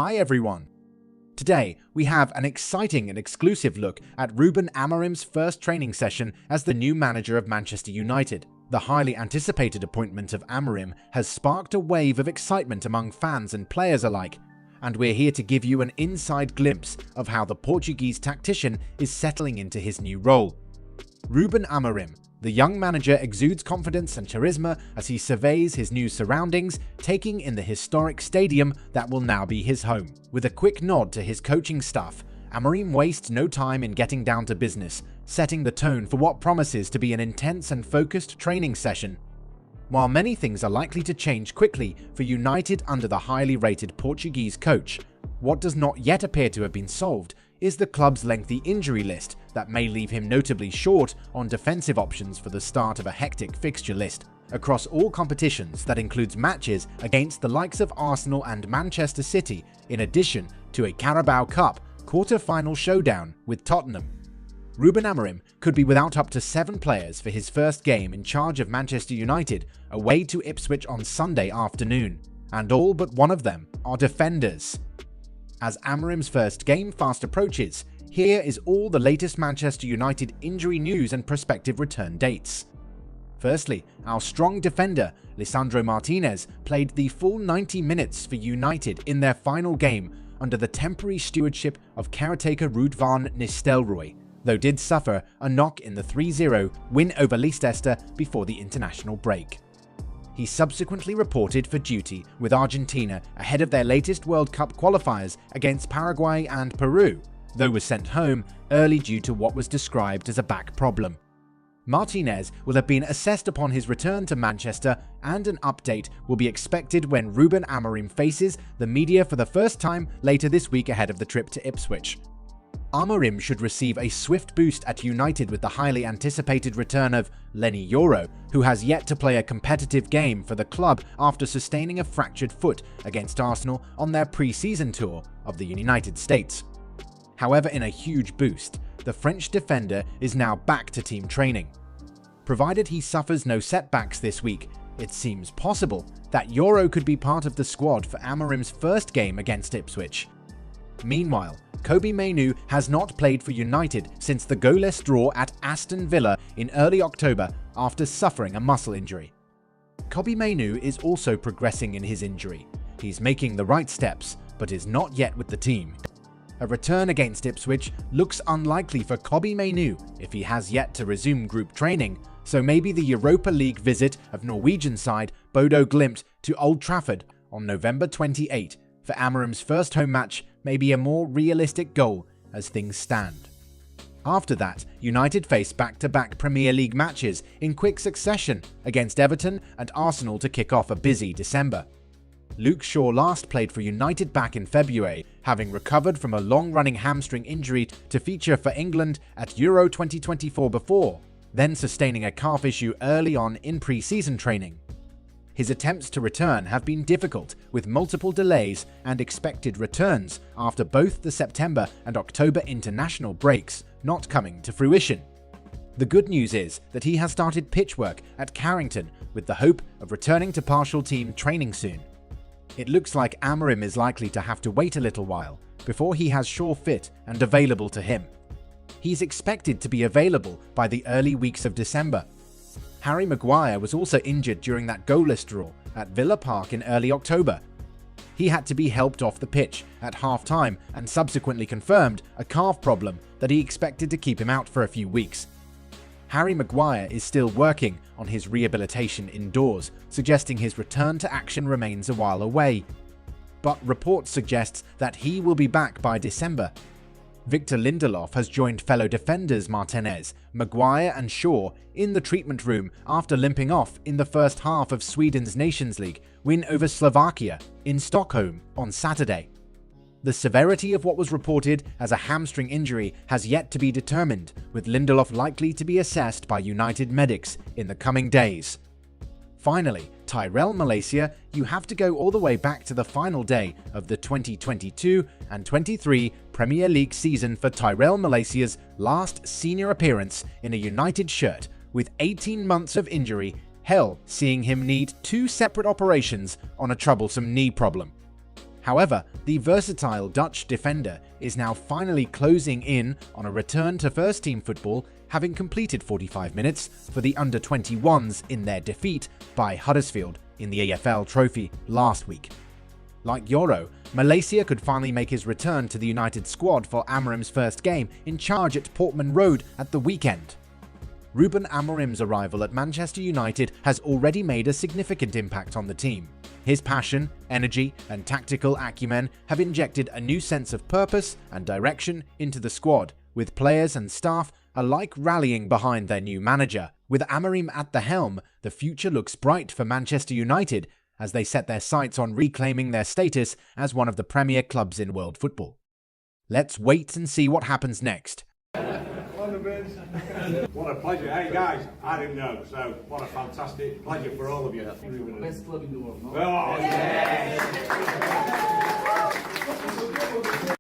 Hi everyone! Today, we have an exciting and exclusive look at Ruben Amorim's first training session as the new manager of Manchester United. The highly anticipated appointment of Amorim has sparked a wave of excitement among fans and players alike, and we're here to give you an inside glimpse of how the Portuguese tactician is settling into his new role. Ruben Amorim, the young manager, exudes confidence and charisma as he surveys his new surroundings, taking in the historic stadium that will now be his home. With a quick nod to his coaching staff, Amorim wastes no time in getting down to business, setting the tone for what promises to be an intense and focused training session. While many things are likely to change quickly for United under the highly rated Portuguese coach, what does not yet appear to have been solved is the club's lengthy injury list that may leave him notably short on defensive options for the start of a hectic fixture list across all competitions that includes matches against the likes of Arsenal and Manchester City, in addition to a Carabao Cup quarter-final showdown with Tottenham. Ruben Amorim could be without up to 7 players for his first game in charge of Manchester United away to Ipswich on Sunday afternoon, and all but one of them are defenders. As Amorim's first game fast approaches, here is all the latest Manchester United injury news and prospective return dates. Firstly, our strong defender, Lisandro Martinez, played the full 90 minutes for United in their final game under the temporary stewardship of caretaker Ruud van Nistelrooy, though did suffer a knock in the 3-0 win over Leicester before the international break. He subsequently reported for duty with Argentina ahead of their latest World Cup qualifiers against Paraguay and Peru, though was sent home early due to what was described as a back problem. Martinez will have been assessed upon his return to Manchester, and an update will be expected when Ruben Amorim faces the media for the first time later this week ahead of the trip to Ipswich. Amorim should receive a swift boost at United with the highly anticipated return of Yoro, who has yet to play a competitive game for the club after sustaining a fractured foot against Arsenal on their pre-season tour of the United States. However, in a huge boost, the French defender is now back to team training. Provided he suffers no setbacks this week, it seems possible that Yoro could be part of the squad for Amorim's first game against Ipswich. Meanwhile, Mainoo has not played for United since the goalless draw at Aston Villa in early October after suffering a muscle injury. Mainoo is also progressing in his injury. He's making the right steps, but is not yet with the team. A return against Ipswich looks unlikely for Mainoo if he has yet to resume group training, so maybe the Europa League visit of Norwegian side Bodo Glimt to Old Trafford on November 28 for Amorim's first home match may be a more realistic goal as things stand. After that, United face back-to-back Premier League matches in quick succession against Everton and Arsenal to kick off a busy December. Luke Shaw last played for United back in February, having recovered from a long-running hamstring injury to feature for England at Euro 2024 before, then sustaining a calf issue early on in pre-season training. His attempts to return have been difficult, with multiple delays and expected returns after both the September and October international breaks not coming to fruition. The good news is that he has started pitch work at Carrington with the hope of returning to partial team training soon. It looks like Amorim is likely to have to wait a little while before he has Shaw fit and available to him. He's expected to be available by the early weeks of December. Harry Maguire was also injured during that goalless draw at Villa Park in early October. He had to be helped off the pitch at half-time and subsequently confirmed a calf problem that he expected to keep him out for a few weeks. Harry Maguire is still working on his rehabilitation indoors, suggesting his return to action remains a while away. But reports suggest that he will be back by December. Victor Lindelof has joined fellow defenders Martinez, Maguire and Shaw in the treatment room after limping off in the first half of Sweden's Nations League win over Slovakia in Stockholm on Saturday. The severity of what was reported as a hamstring injury has yet to be determined, with Lindelof likely to be assessed by United medics in the coming days. Finally, Tyrell Malaysia, you have to go all the way back to the final day of the 2022 and 23 Premier League season for Tyrell Malaysia's last senior appearance in a United shirt, with 18 months of injury, hell seeing him need 2 separate operations on a troublesome knee problem. However, the versatile Dutch defender is now finally closing in on a return to first-team football, having completed 45 minutes for the under-21s in their defeat by Huddersfield in the AFL Trophy last week. Like Yoro, Malaysia could finally make his return to the United squad for Amorim's first game in charge at Portman Road at the weekend. Ruben Amorim's arrival at Manchester United has already made a significant impact on the team. His passion, energy, and tactical acumen have injected a new sense of purpose and direction into the squad, with players and staff alike rallying behind their new manager. With Amorim at the helm, the future looks bright for Manchester United as they set their sights on reclaiming their status as one of the premier clubs in world football. Let's wait and see what happens next. What a pleasure. Hey guys, I didn't know, so what a fantastic pleasure for all of you. Best club in the world, no? Oh, yes.